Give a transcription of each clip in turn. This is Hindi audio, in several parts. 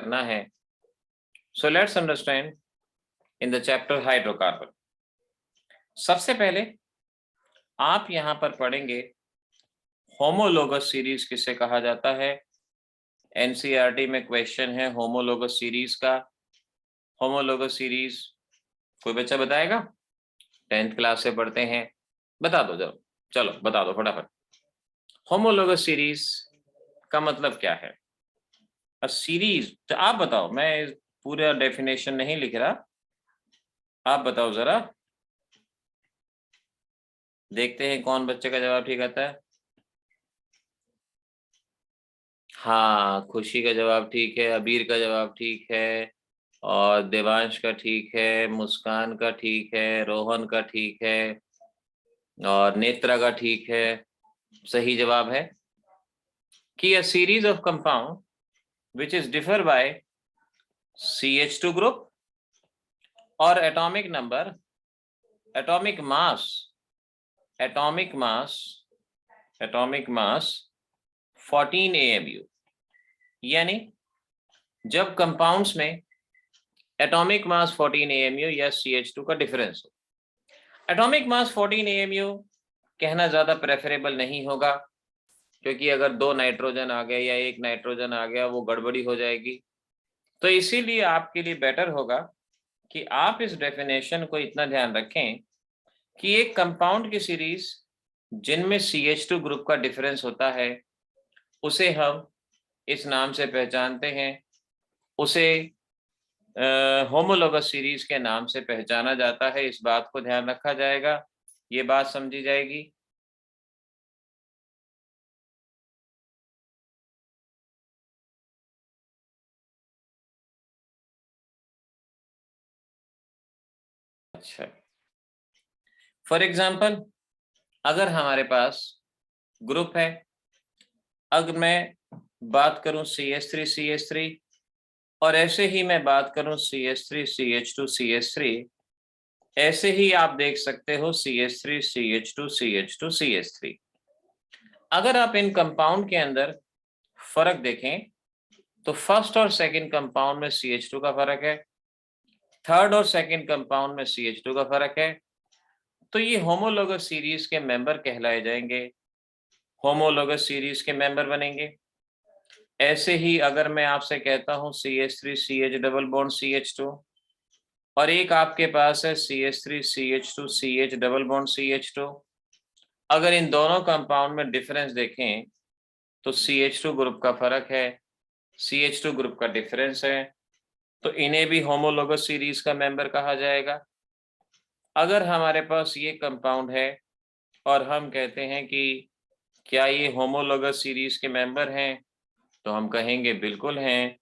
करना है। So let's understand in the chapter hydrocarbon. सबसे पहले आप यहां पर पढ़ेंगे होमोलोगस सीरीज किसे कहा जाता है। एनसीईआरटी में क्वेश्चन है होमोलोगस सीरीज का। होमोलोगस सीरीज कोई बच्चा बताएगा? 10th क्लास से पढ़ते हैं, बता दो जब, चलो बता दो फटाफट। होमोलोगस सीरीज का मतलब क्या है? सीरीज, तो आप बताओ, मैं पूरा डेफिनेशन नहीं लिख रहा, आप बताओ जरा, देखते हैं कौन बच्चे का जवाब ठीक आता है। हाँ, खुशी का जवाब ठीक है, अबीर का जवाब ठीक है, और देवांश का ठीक है, मुस्कान का ठीक है, रोहन का ठीक है, और नेत्रा का ठीक है। सही जवाब है कि a series of compound which is differ by CH2 group or atomic number, atomic mass, atomic mass, atomic mass 14 AMU। यानी जब कंपाउंड्स में एटॉमिक मास 14 AMU या CH2 का डिफरेंस हो। एटॉमिक मास 14 AMU कहना ज्यादा प्रेफरेबल नहीं होगा, क्योंकि अगर 2 नाइट्रोजन आ गए या 1 नाइट्रोजन आ गया वो गड़बड़ी हो जाएगी। तो इसीलिए आपके लिए बेटर होगा कि आप इस डेफिनेशन को इतना ध्यान रखें कि एक कंपाउंड की सीरीज जिनमें CH2 ग्रुप का डिफरेंस होता है उसे हम इस नाम से पहचानते हैं, उसे होमोलोगस सीरीज के नाम से पहचाना जाता है। इस बात को ध्यान रखा जाएगा, ये बात समझी जाएगी। अच्छा, फॉर एग्जाम्पल अगर हमारे पास ग्रुप है, अगर मैं बात करूं CH3CH3 और ऐसे ही मैं बात करूं CH3CH2CH3, ऐसे ही आप देख सकते हो CH3CH2CH2CH3। अगर आप इन कंपाउंड के अंदर फर्क देखें तो फर्स्ट और सेकंड कंपाउंड में CH2 का फर्क है, थर्ड और सेकंड कंपाउंड में CH2 का फर्क है। तो ये होमोलोगस सीरीज के मेंबर कहलाए जाएंगे, होमोलोगस सीरीज के मेंबर बनेंगे। ऐसे ही अगर मैं आपसे कहता हूं CH3CH डबल बॉन्ड CH2 और एक आपके पास है CH3CH2CH डबल बॉन्ड CH2, अगर इन दोनों कंपाउंड में डिफरेंस देखें तो CH2 ग्रुप का फर्क है, CH2 ग्रुप का डिफरेंस है, तो इन्हें भी होमोलोगस सीरीज का मेंबर कहा जाएगा। अगर हमारे पास ये कंपाउंड है और हम कहते हैं कि क्या ये होमोलोगस सीरीज के मेंबर हैं, तो हम कहेंगे बिल्कुल हैं,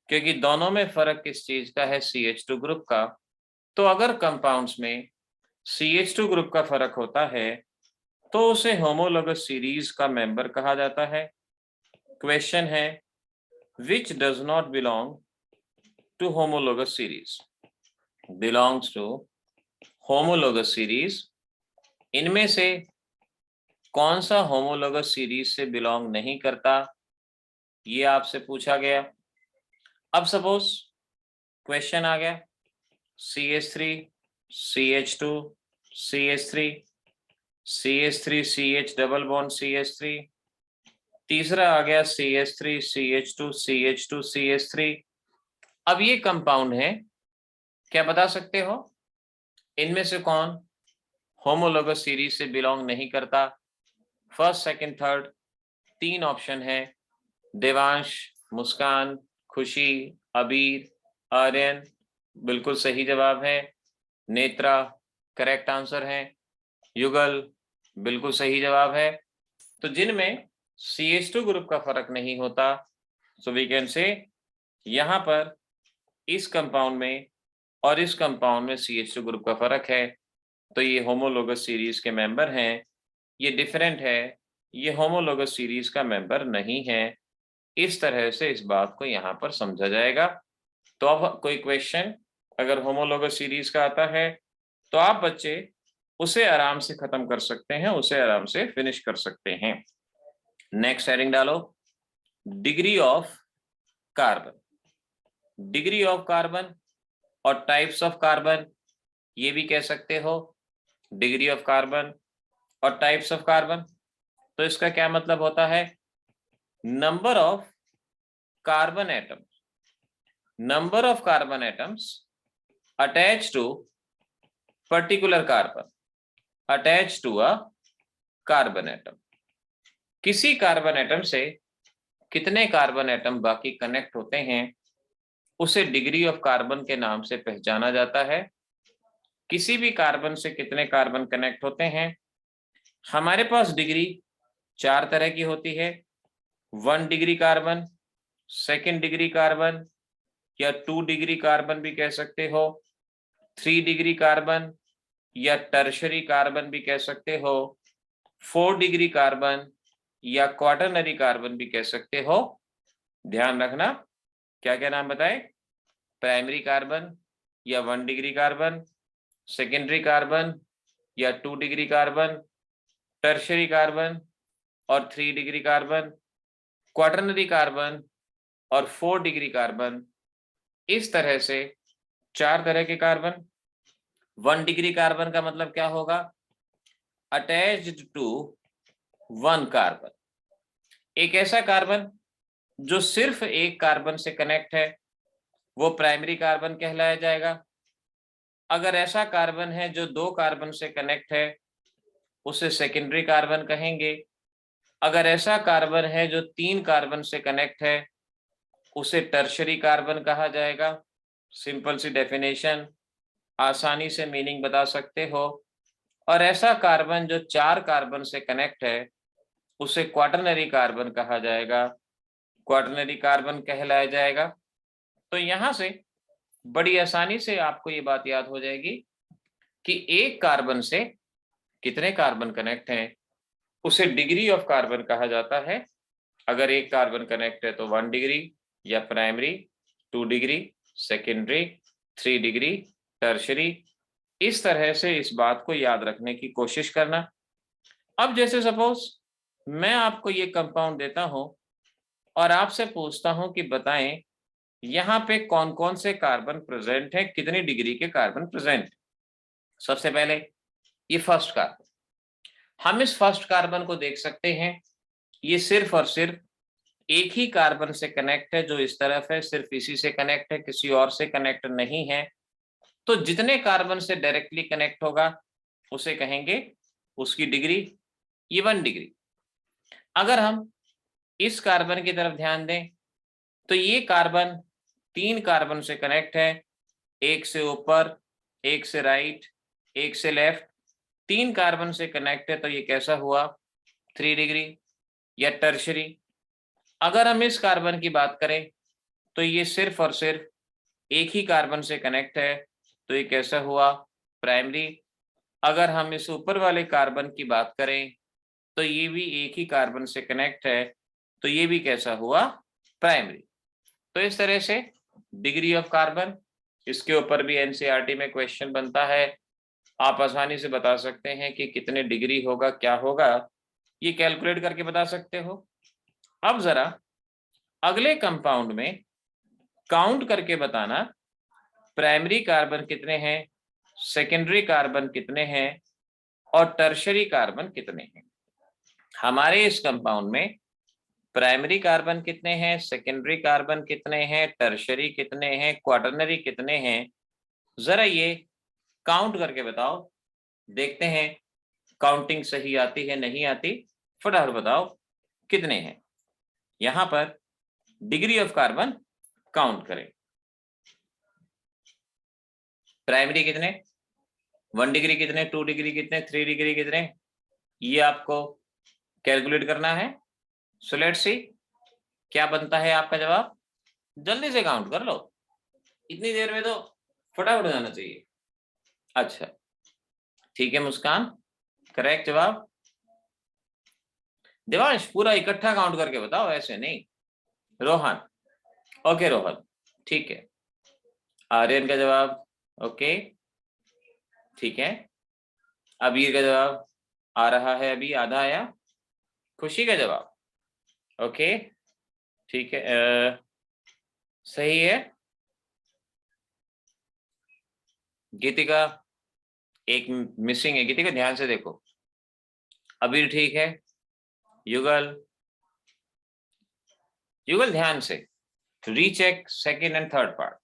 क्योंकि दोनों में फर्क किस चीज का है? CH2 ग्रुप का। तो अगर कंपाउंड्स में CH2 ग्रुप का फर्क होता है तो उसे होमोलोगस सीरीज का मेंबर कहा जाता है। क्वेश्चन है which does not belong to homologous series, belongs to homologous series, इनमें से कौन सा होमोलोगस सीरीज से बिलोंग नहीं करता, ये आपसे पूछा गया। अब सपोज क्वेश्चन आ गया CH3 CH2 CH3 CH3 CH double bond CH3, तीसरा आ गया CH3 CH2 CH2 CH3। अब ये कंपाउंड है, क्या बता सकते हो इनमें से कौन होमोलोगस सीरीज से बिलोंग नहीं करता? फर्स्ट सेकंड थर्ड 3 ऑप्शन है, देवांश, मुस्कान, खुशी, अबीर, आर्यन। बिल्कुल सही जवाब है। नेत्रा करेक्ट आंसर है। युगल बिल्कुल सही जवाब है। तो जिनमें CH2 ग्रुप का फर्क नहीं होता, सो वी कैन से यहां पर इस कंपाउंड में और इस कंपाउंड में CH2 ग्रुप का फर्क है, तो ये होमोलोगस सीरीज के मेंबर हैं। ये डिफरेंट है, ये होमोलोगस सीरीज का मेंबर नहीं है। इस तरह से इस बात को यहाँ पर समझा जाएगा। तो अब कोई क्वेश्चन अगर होमोलोगस सीरीज का आता है तो आप बच्चे उसे आराम से खत्म कर सकते हैं, उसे आराम से फिनिश कर सकते हैं। नेक्स्ट हेडिंग डालो, degree of carbon. Degree of carbon और टाइप्स ऑफ कार्बन, ये भी कह सकते हो डिग्री ऑफ कार्बन और टाइप्स ऑफ कार्बन। तो इसका क्या मतलब होता है, number of carbon atoms, number of carbon atoms attach to particular carbon, attach to a carbon atom. किसी कार्बन एटम से कितने कार्बन एटम बाकी कनेक्ट होते हैं उसे डिग्री ऑफ कार्बन के नाम से पहचाना जाता है। किसी भी कार्बन से कितने कार्बन कनेक्ट होते हैं, हमारे पास डिग्री 4 तरह की होती है, 1 degree carbon, 2nd degree carbon या 2 डिग्री कार्बन भी कह सकते हो, 3 डिग्री कार्बन या टर्शरी कार्बन भी कह सकते हो, 4 डिग्री कार्बन या क्वाटरनरी कार्बन भी कह सकते हो। ध्यान रखना, क्या क्या नाम बताए, प्राइमरी कार्बन या 1 डिग्री कार्बन, सेकेंडरी कार्बन या 2 डिग्री कार्बन, टर्शरी कार्बन और 3 डिग्री कार्बन, क्वाटरनरी कार्बन और 4 डिग्री कार्बन। इस तरह से 4 तरह के कार्बन। 1 डिग्री कार्बन का मतलब क्या होगा, अटैच्ड टू 1 कार्बन, एक ऐसा कार्बन जो सिर्फ एक कार्बन से कनेक्ट है वो प्राइमरी कार्बन कहलाया जाएगा। अगर ऐसा कार्बन है जो 2 कार्बन से कनेक्ट है उसे सेकेंडरी कार्बन कहेंगे। अगर ऐसा कार्बन है जो 3 कार्बन से कनेक्ट है उसे टर्शरी कार्बन कहा जाएगा। सिंपल सी डेफिनेशन, आसानी से मीनिंग बता सकते हो। और ऐसा कार्बन जो 4 कार्बन से कनेक्ट है उसे क्वाटरनरी कार्बन कहा जाएगा, क्वाटरनरी कार्बन कहलाया जाएगा। तो यहां से बड़ी आसानी से आपको ये बात याद हो जाएगी कि एक कार्बन से कितने कार्बन कनेक्ट हैं उसे डिग्री ऑफ कार्बन कहा जाता है। अगर एक कार्बन कनेक्ट है तो 1 डिग्री या primary, 2 degree secondary, 3 degree tertiary. इस तरह से इस बात को याद रखने की कोशिश करना। अब जैसे सपोज मैं आपको ये कंपाउंड देता हूं और आपसे पूछता हूं कि बताएं यहाँ पे कौन कौन से कार्बन प्रेजेंट है, कितनी डिग्री के कार्बन प्रेजेंट है। सबसे पहले ये फर्स्ट कार्बन, हम इस फर्स्ट कार्बन को देख सकते हैं, ये सिर्फ और सिर्फ एक ही कार्बन से कनेक्ट है जो इस तरफ है, सिर्फ इसी से कनेक्ट है, किसी और से कनेक्ट नहीं है। तो जितने कार्बन से डायरेक्टली कनेक्ट होगा उसे कहेंगे उसकी डिग्री, ये 1 डिग्री। अगर हम इस कार्बन की तरफ ध्यान दें तो ये कार्बन 3 कार्बन से कनेक्ट है, एक से ऊपर, एक से राइट, एक से लेफ्ट, 3 कार्बन से कनेक्ट है। तो ये कैसा हुआ, 3 डिग्री या टर्शरी। अगर हम इस कार्बन की बात करें तो ये सिर्फ और सिर्फ एक ही कार्बन से कनेक्ट है, तो ये कैसा हुआ, प्राइमरी। अगर हम इस ऊपर वाले कार्बन की बात करें तो ये भी एक ही कार्बन से कनेक्ट है, तो ये भी कैसा हुआ, प्राइमरी। तो इस तरह से डिग्री ऑफ कार्बन, इसके ऊपर भी एनसीईआरटी में क्वेश्चन बनता है। आप आसानी से बता सकते हैं कि कितने डिग्री होगा, क्या होगा, ये कैलकुलेट करके बता सकते हो। अब जरा अगले कंपाउंड में काउंट करके बताना, प्राइमरी कार्बन कितने हैं, सेकेंडरी कार्बन कितने हैं और टर्शरी कार्बन कितने हैं। हमारे इस कंपाउंड में प्राइमरी कार्बन कितने हैं, सेकेंडरी कार्बन कितने हैं, टर्शरी कितने हैं, क्वाटरनरी कितने हैं, जरा ये काउंट करके बताओ। देखते हैं काउंटिंग सही आती है नहीं आती, फटाफट बताओ कितने हैं। यहां पर डिग्री ऑफ कार्बन काउंट करें। प्राइमरी कितने, 1 डिग्री कितने, 2 डिग्री कितने, 3 डिग्री कितने, ये आपको कैलकुलेट करना है। सो लेट्स सी क्या बनता है आपका जवाब। जल्दी से काउंट कर लो, इतनी देर में तो फटाफट हो जाना चाहिए। अच्छा ठीक है मुस्कान, करेक्ट जवाब। देवांश पूरा इकट्ठा काउंट करके बताओ, ऐसे नहीं। रोहन, ओके रोहन ठीक है। आर्यन का जवाब ओके ठीक है। अबीर का जवाब आ रहा है, अभी आधा आया। खुशी का जवाब ओके ठीक है, सही है। गीतिका एक मिसिंग है, गीतिका ध्यान से देखो। अबीर ठीक है, युगल, युगल ध्यान से recheck second and third part,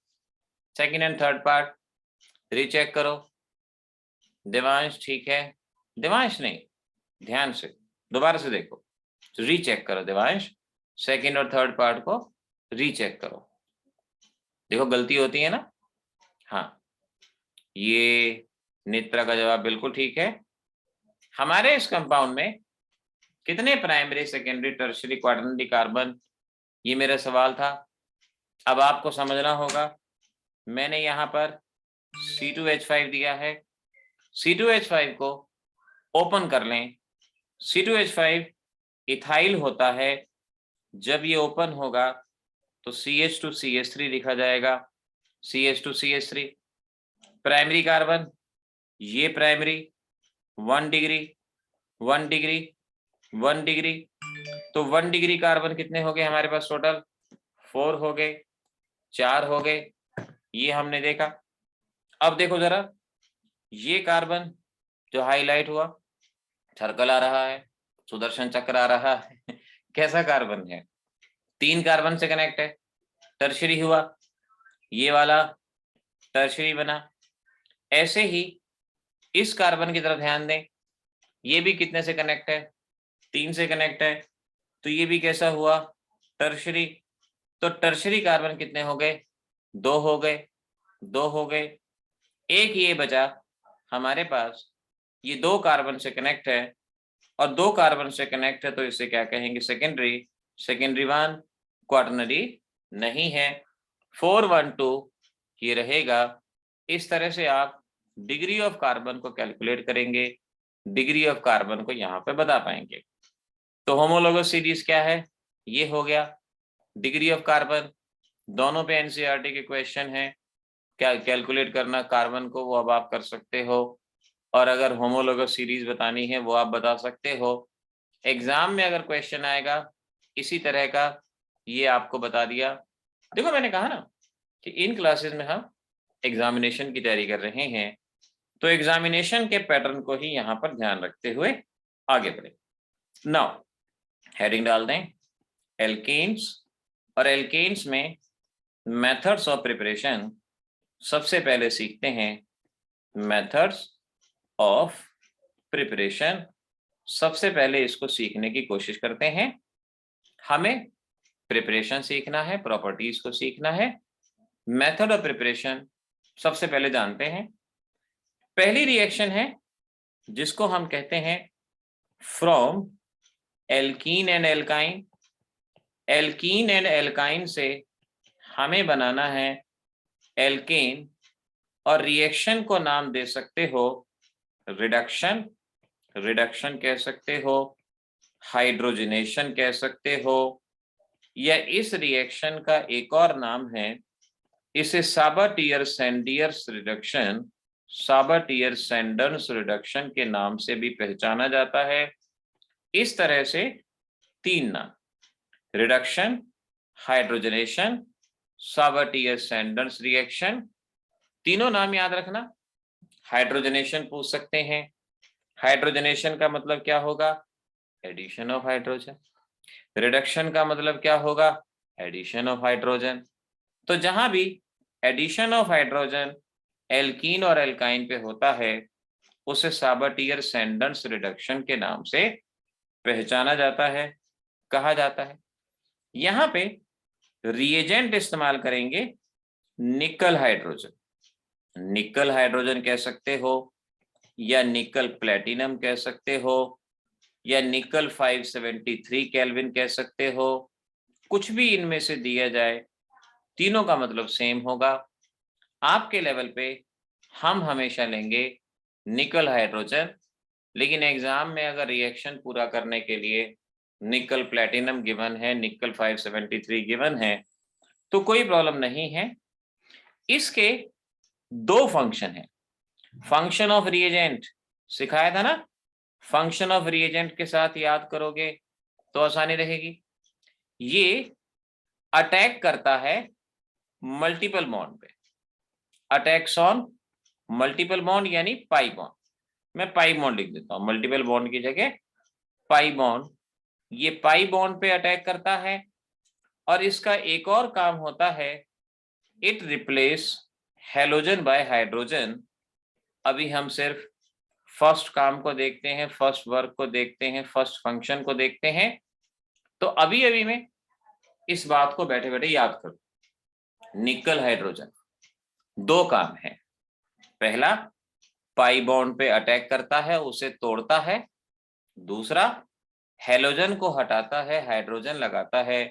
second and third part recheck करो। देवांश ठीक है, देवांश नहीं, ध्यान से दोबारा से देखो, रीचेक करो देवांश, सेकंड और थर्ड पार्ट को रीचेक करो। देखो गलती होती है ना। हाँ, ये नेत्रा का जवाब बिल्कुल ठीक है। हमारे इस कंपाउंड में कितने primary, secondary, tertiary, quaternary carbon, ये मेरा सवाल था। अब आपको समझना होगा, मैंने यहाँ पर C2H5 दिया है, C2H5 को ओपन कर लें। C2H5 इथाइल होता है, जब ये ओपन होगा तो CH2CH3 लिखा जाएगा, CH2CH3। प्राइमरी कार्बन, ये प्राइमरी 1 डिग्री 1 डिग्री 1 डिग्री, तो 1 डिग्री कार्बन कितने हो गए हमारे पास टोटल? 4 हो गए, 4 हो गए, ये हमने देखा। अब देखो जरा, ये कार्बन जो हाईलाइट हुआ, सर्कल आ रहा है, सुदर्शन चक्र आ रहा है कैसा कार्बन है? 3 कार्बन से कनेक्ट है, टर्शियरी हुआ, ये वाला टर्शियरी बना। ऐसे ही इस कार्बन की तरफ ध्यान दें, ये भी कितने से कनेक्ट है? 3 से कनेक्ट है, तो ये भी कैसा हुआ? टर्शियरी। तो टर्शियरी कार्बन कितने हो गए? 2 हो गए, 2 हो गए। एक ये बचा हमारे पास, ये 2 कार्बन से कनेक्ट है, और 2 कार्बन से कनेक्ट है तो इसे क्या कहेंगे? सेकेंडरी। सेकेंडरी 1, क्वाटरनरी नहीं है। 412 ये रहेगा। इस तरह से आप डिग्री ऑफ कार्बन को कैलकुलेट करेंगे, डिग्री ऑफ कार्बन को यहाँ पे बता पाएंगे। तो होमोलोगस सीरीज क्या है? ये हो गया डिग्री ऑफ कार्बन। दोनों पे एनसीईआरटी के क्वेश्चन है, क्या कैलकुलेट करना कार्बन को, वो अब आप कर सकते हो। और अगर होमोलोगस सीरीज बतानी है वो आप बता सकते हो। एग्जाम में अगर क्वेश्चन आएगा इसी तरह का, ये आपको बता दिया। देखो मैंने कहा ना कि इन क्लासेस में हम एग्जामिनेशन की तैयारी कर रहे हैं, तो एग्जामिनेशन के पैटर्न को ही यहाँ पर ध्यान रखते हुए आगे बढ़े। नाउ हेडिंग डाल दें एल्केन्स, और एल्केन्स में मेथड्स ऑफ प्रिपरेशन सबसे पहले सीखते हैं। मेथड्स ऑफ प्रिपरेशन सबसे पहले इसको सीखने की कोशिश करते हैं। हमें प्रिपरेशन सीखना है, प्रॉपर्टीज को सीखना है। मेथड ऑफ प्रिपरेशन सबसे पहले जानते हैं। पहली रिएक्शन है जिसको हम कहते हैं from alkene and alkyne. Alkene and alkyne से हमें बनाना है एल्केन, और रिएक्शन को नाम दे सकते हो रिडक्शन, रिडक्शन कह सकते हो, हाइड्रोजनेशन कह सकते हो, या इस रिएक्शन का एक और नाम है, इसे साबाटियर-सैंडियर्स रिडक्शन, साबाटियर-सैंडर्स रिडक्शन के नाम से भी पहचाना जाता है। इस तरह से 3 नाम, रिडक्शन, हाइड्रोजनेशन, साबाटियर-सैंडर्स रिएक्शन, तीनों नाम याद रखना। हाइड्रोजनेशन पूछ सकते हैं, हाइड्रोजनेशन का मतलब क्या होगा? Addition of hydrogen. रिडक्शन का मतलब क्या होगा? Addition of hydrogen. तो जहां भी एडिशन ऑफ हाइड्रोजन एल्कीन और एल्काइन पे होता है उसे साबाटियर-सैंडर्स रिडक्शन के नाम से पहचाना जाता है, कहा जाता है। यहाँ पे रिएजेंट इस्तेमाल करेंगे निकल हाइड्रोजन, निकल हाइड्रोजन कह सकते हो, या निकल प्लेटिनम कह सकते हो, या निकल 573 केल्विन कह सकते हो। कुछ भी इनमें से दिया जाए, तीनों का मतलब सेम होगा। आपके लेवल पे हम हमेशा लेंगे निकल हाइड्रोजन, लेकिन एग्जाम में अगर रिएक्शन पूरा करने के लिए निकल प्लेटिनम गिवन है, निकल 573 गिवन है, तो कोई प्रॉब्लम नहीं है। इसके 2 फंक्शन है। फंक्शन ऑफ रिएजेंट सिखाया था ना, फंक्शन ऑफ रिएजेंट के साथ याद करोगे तो आसानी रहेगी। ये अटैक करता है मल्टीपल बॉन्ड पे, अटैक्स ऑन मल्टीपल बॉन्ड यानी पाई बॉन्ड, मैं पाई बॉन्ड लिख देता हूं, मल्टीपल बॉन्ड की जगह पाई बॉन्ड। ये पाई बॉन्ड पे अटैक करता है और इसका एक और काम होता है, it replace halogen bye hydrogen. अभी हम सिर्फ फर्स्ट काम को देखते हैं, फर्स्ट वर्क को देखते हैं, फर्स्ट फंक्शन को देखते हैं। तो अभी अभी में इस बात को बैठे बैठे याद करो, निकल हाइड्रोजन दो काम है। पहला, पाई बॉन्ड पे अटैक करता है, उसे तोड़ता है। दूसरा, हेलोजन को हटाता है, हाइड्रोजन लगाता है।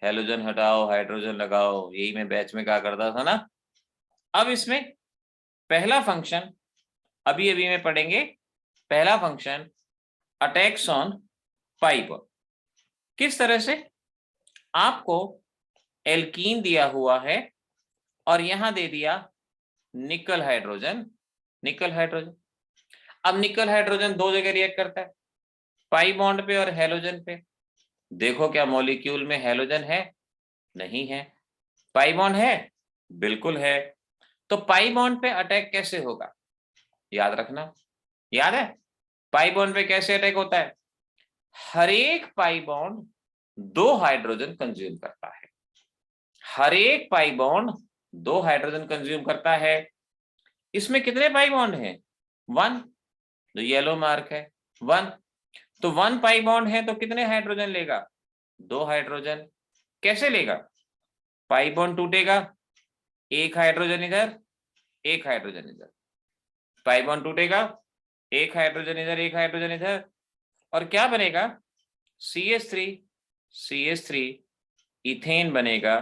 हेलोजन हटाओ हाइड्रोजन लगाओ, यही मैं बैच में कहा करता था ना। अब इसमें पहला फंक्शन अभी अभी में पढ़ेंगे, पहला function attacks on pi bond. किस तरह से, आपको एल्कीन दिया हुआ है और यहां दे दिया निकल हाइड्रोजन, निकल हाइड्रोजन। अब निकल हाइड्रोजन दो जगह रिएक्ट करता है, पाई बॉन्ड पे और हेलोजन पे। देखो क्या मॉलिक्यूल में हेलोजन है? नहीं है। पाई बॉन्ड है? बिल्कुल है। तो पाई बॉन्ड पे अटैक कैसे होगा, याद रखना। याद है पाई बॉन्ड पे कैसे अटैक होता है? हर एक पाई बॉन्ड दो हाइड्रोजन कंज्यूम करता है, हर एक पाई बॉन्ड दो हाइड्रोजन कंज्यूम करता है। इसमें कितने पाई बॉन्ड हैं? 1, जो येलो मार्क है 1। तो 1 पाई बॉन्ड है तो कितने हाइड्रोजन लेगा? 2 हाइड्रोजन। कैसे लेगा? पाई बॉन्ड टूटेगा, एक हाइड्रोजन इधर, एक हाइड्रोजन इधर। पाई बॉन्ड टूटेगा, एक हाइड्रोजन इधर, एक हाइड्रोजन इधर, और क्या बनेगा? CH3, CH3 इथेन बनेगा।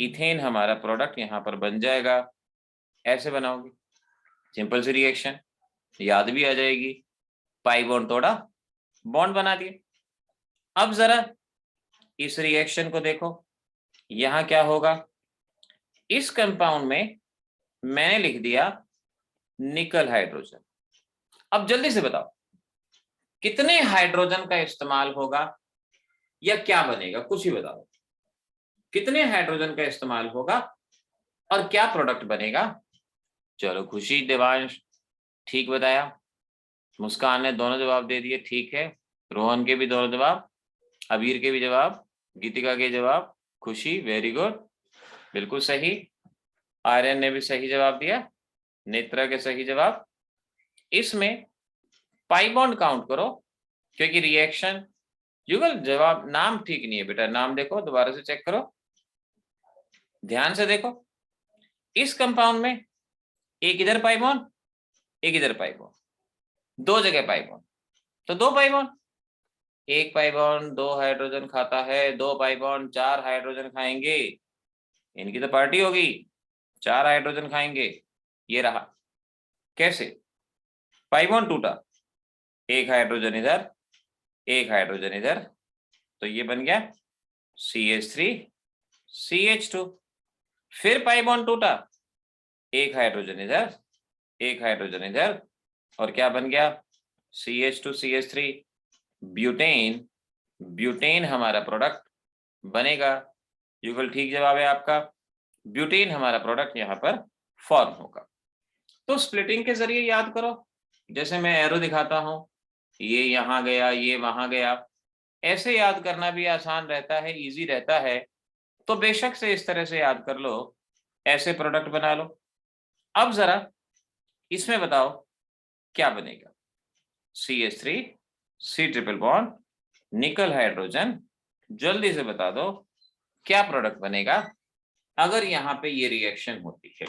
इथेन हमारा प्रोडक्ट यहां पर बन जाएगा। ऐसे बनाओगे, सिंपल सी रिएक्शन, याद भी आ जाएगी। पाई बॉन्ड तोड़ा, बॉन्ड बना दिए। अब जरा इस रिएक्शन को देखो, यहां क्या होगा? इस कंपाउंड में मैंने लिख दिया निकल हाइड्रोजन। अब जल्दी से बताओ कितने हाइड्रोजन का इस्तेमाल होगा या क्या बनेगा, कुछ ही बताओ। कितने हाइड्रोजन का इस्तेमाल होगा और क्या प्रोडक्ट बनेगा? चलो खुशी, देवांश ठीक बताया, मुस्कान ने दोनों जवाब दे दिए, ठीक है। रोहन के भी दोनों जवाब, अबीर के भी जवाब, गीतिका के जवाब, खुशी वेरी गुड, बिल्कुल सही। आर्यन ने भी सही जवाब दिया, नेत्रा के सही जवाब। इसमें पाई बॉन्ड काउंट करो, क्योंकि रिएक्शन, युगल जवाब नाम ठीक नहीं है बेटा, नाम देखो दोबारा से चेक करो, ध्यान से देखो। इस कंपाउंड में एक इधर पाई बॉन्ड, एक इधर पाई बॉन्ड, दो जगह पाई बॉन्ड, तो दो पाई बॉन्ड। एक पाई बॉन्ड दो हाइड्रोजन खाता है, दो पाई बॉन्ड चार हाइड्रोजन खाएंगे, इनकी तो पार्टी होगी, चार हाइड्रोजन खाएंगे। ये रहा। कैसे? पाई बॉन्ड टूटा, एक हाइड्रोजन इधर, एक हाइड्रोजन इधर, तो ये बन गया CH3 CH2। फिर पाई बॉन्ड टूटा, एक हाइड्रोजन इधर, एक हाइड्रोजन इधर, और क्या बन गया? CH2 CH3 butane. ब्यूटेन हमारा प्रोडक्ट बनेगा। युगल ठीक जवाब है आपका, ब्यूटेन हमारा प्रोडक्ट यहाँ पर फॉर्म होगा। तो स्प्लिटिंग के जरिए याद करो, जैसे मैं एरो दिखाता हूं, ये यहाँ गया, ये वहां गया, ऐसे याद करना भी आसान रहता है, इजी रहता है। तो बेशक से इस तरह से याद कर लो, ऐसे प्रोडक्ट बना लो। अब जरा इसमें बताओ क्या बनेगा? CH3 C ट्रिपल बॉन्ड निकल हाइड्रोजन, जल्दी से बता दो क्या प्रोडक्ट बनेगा अगर यहाँ पे ये रिएक्शन होती है।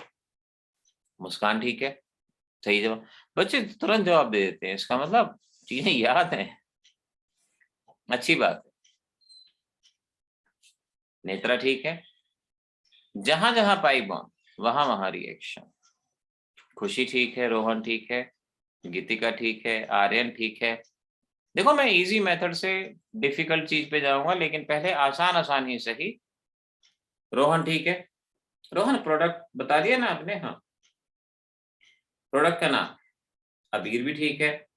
मुस्कान ठीक है, सही जवाब। बच्चे तुरंत जवाब दे देते हैं, इसका मतलब चीजें याद हैं, अच्छी बात है। नेत्रा ठीक है, जहां जहां पाई बॉन्ड वहां वहां रिएक्शन। खुशी ठीक है, रोहन ठीक है, गीतिका ठीक है, आर्यन ठीक है। देखो मैं इजी मेथड से डिफिकल्ट चीज पे जाऊंगा, लेकिन पहले आसान आसान ही सही। रोहन ठीक है, रोहन प्रोडक्ट बता दिया ना आपने? हाँ, प्रोडक्ट का नाम। अबीर भी ठीक है,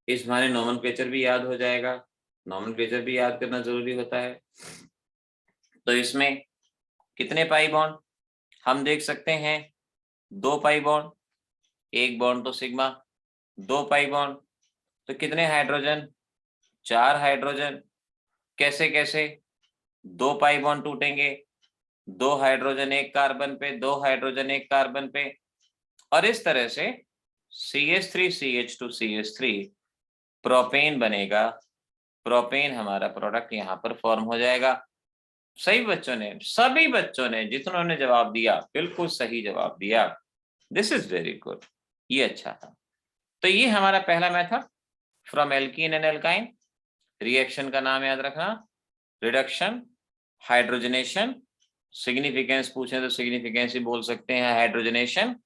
इस बहाने नोमेनक्लेचर भी याद हो जाएगा, नोमेनक्लेचर भी याद करना जरूरी होता है। तो इसमें कितने पाई बॉन्ड हम देख सकते हैं? दो पाई बॉन्ड। एक बॉन्ड तो सिग्मा, 2 पाई बॉन्ड, तो कितने हाइड्रोजन, 4 हाइड्रोजन। कैसे कैसे, 2 पाई बॉन्ड टूटेंगे, 2 हाइड्रोजन एक कार्बन पे, 2 हाइड्रोजन एक कार्बन पे, और इस तरह से CH3CH2CH3 प्रोपेन बनेगा। प्रोपेन हमारा प्रोडक्ट यहाँ पर फॉर्म हो जाएगा। सही बच्चों ने, सभी बच्चों ने जितनों जवाब दिया बिल्कुल सही जवाब दिया। दिस इज वेरी गुड, ये अच्छा था। तो ये हमारा पहला method from alkene and alkyne. Reaction का नाम याद रखना, रिडक्शन, हाइड्रोजनेशन, सिग्निफिकेंस पूछे तो सिग्निफिकेंस ही बोल सकते हैं, हाइड्रोजनेशन,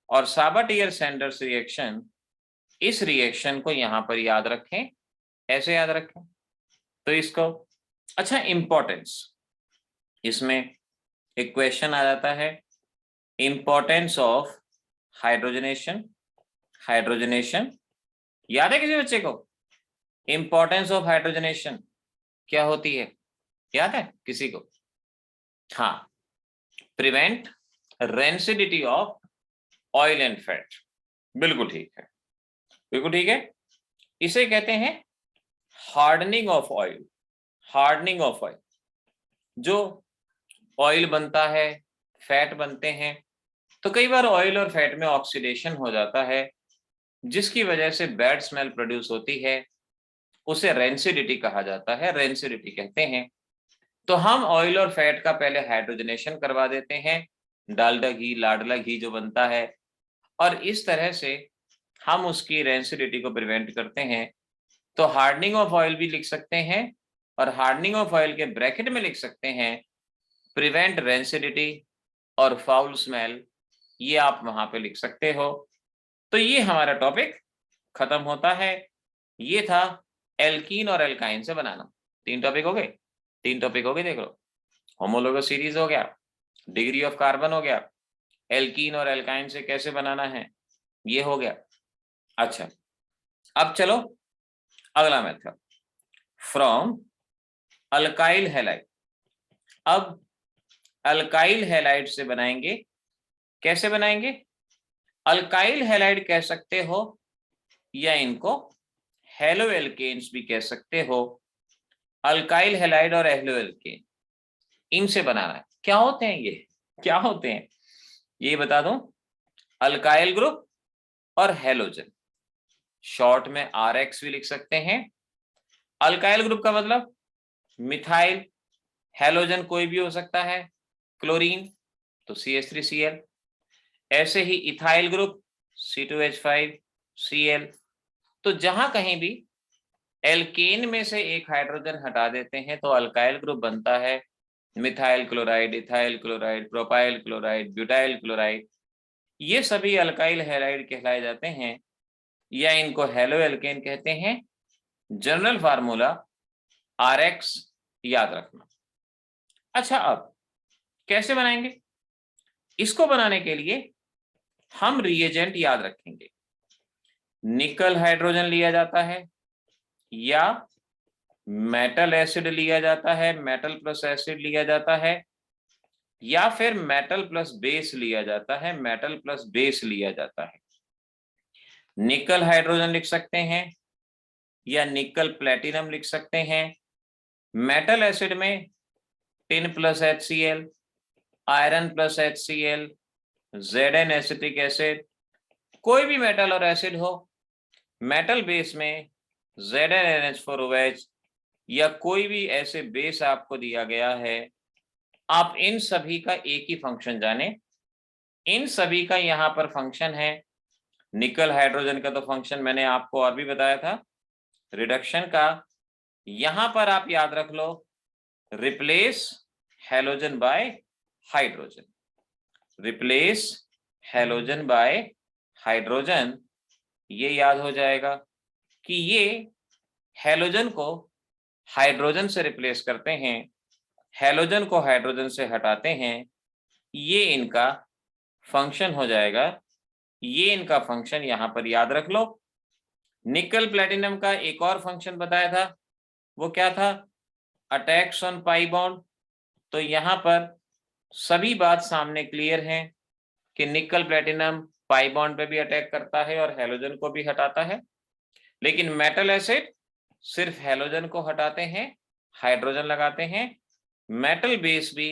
और साबाटियर सैंडर्स रिएक्शन। इस रिएक्शन को यहां पर याद रखें, ऐसे याद रखें। तो इसको, अच्छा इंपॉर्टेंस, इसमें एक क्वेश्चन आ जाता है, इंपॉर्टेंस ऑफ हाइड्रोजनेशन। हाइड्रोजनेशन याद है किसी बच्चे को? इंपॉर्टेंस ऑफ हाइड्रोजनेशन क्या होती है, याद है किसी को? हाँ, prevent rancidity of oil and fat. बिल्कुल ठीक है, बिल्कुल ठीक है। इसे कहते हैं hardening of oil. Hardening of oil, जो ऑयल बनता है, फैट बनते हैं, तो कई बार ऑयल और फैट में ऑक्सीडेशन हो जाता है, जिसकी वजह से बैड स्मेल प्रोड्यूस होती है, उसे रेंसिडिटी कहा जाता है, रेंसिडिटी कहते हैं। तो हम ऑयल और फैट का पहले हाइड्रोजनेशन करवा देते हैं, डालडा घी, लाडला घी जो बनता है, और इस तरह से हम उसकी रेंसिडिटी को प्रिवेंट करते हैं। तो हार्डनिंग ऑफ ऑयल भी लिख सकते हैं, और हार्डनिंग ऑफ ऑयल के ब्रैकेट में लिख सकते हैं प्रिवेंट रेंसिडिटी और फाउल स्मेल, ये आप वहां पे लिख सकते हो। तो ये हमारा टॉपिक खत्म होता है। ये था एल्कीन और एल्काइन से बनाना। 3 टॉपिक हो गए, 3 टॉपिक हो गए, देख लो। होमोलोगस सीरीज हो गया, डिग्री ऑफ कार्बन हो गया, एल्कीन और एल्काइन से कैसे बनाना है ये हो गया। अच्छा, अब चलो अगला मेथड, फ्रॉम अल्काइल हैलाइड। अब अल्काइल हैलाइड से बनाएंगे, कैसे बनाएंगे? अल्काइल हैलाइड कह सकते हो, या इनको हेलो एल्केन्स भी कह सकते हो। अल्काइल हैलाइड और हेलो एल्केन, इनसे बनाना है। क्या होते हैं ये, क्या होते हैं ये बता दूं? अल्काइल ग्रुप और हेलोजन, शॉर्ट में RX भी लिख सकते हैं। अल्काइल ग्रुप का मतलब मिथाइल, हेलोजन कोई भी हो सकता है, क्लोरीन तो CH3Cl, ऐसे ही इथाइल ग्रुप C2H5Cl। तो जहां कहीं भी एल्केन में से एक हाइड्रोजन हटा देते हैं तो अल्काइल ग्रुप बनता है, methyl chloride, ethyl chloride, propyl chloride, butyl chloride, ये सभी अल्काइल हैलाइड कहलाए जाते हैं, या इनको हेलो एल्केन कहते हैं। जनरल फार्मूला RX याद रखना। अच्छा, अब कैसे बनाएंगे? इसको बनाने के लिए हम रिएजेंट याद रखेंगे। निकल हाइड्रोजन लिया जाता है, या मेटल एसिड लिया जाता है, मेटल प्लस एसिड लिया जाता है, या फिर मेटल प्लस बेस लिया जाता है, मेटल प्लस बेस लिया जाता है। निकल हाइड्रोजन लिख सकते हैं, या निकल प्लेटिनम लिख सकते हैं। मेटल एसिड में tin plus HCl, iron plus HCl, Zn acetic acid, कोई भी मेटल और एसिड हो। मेटल बेस में ZnNH4OH, या कोई भी ऐसे बेस आपको दिया गया है, आप इन सभी का एक ही फंक्शन जाने। इन सभी का यहाँ पर फंक्शन है, निकल हाइड्रोजन का तो फंक्शन मैंने आपको और भी बताया था, रिडक्शन का। यहां पर आप याद रख लो, replace halogen by hydrogen, replace halogen by hydrogen, ये याद हो जाएगा कि ये हैलोजन को हाइड्रोजन से रिप्लेस करते हैं, हैलोजन को हाइड्रोजन से हटाते हैं, ये इनका फंक्शन हो जाएगा। ये इनका फंक्शन यहां पर याद रख लो। निकल प्लेटिनम का एक और फंक्शन बताया था, वो क्या था? Attacks on pi bond. तो यहां पर सभी बात सामने क्लियर है कि निकल प्लेटिनम पाई बॉन्ड पे भी अटैक करता है और हैलोजन को भी हटाता है। लेकिन मेटल एसिड सिर्फ हैलोजन को हटाते हैं, हाइड्रोजन लगाते हैं। मेटल बेस भी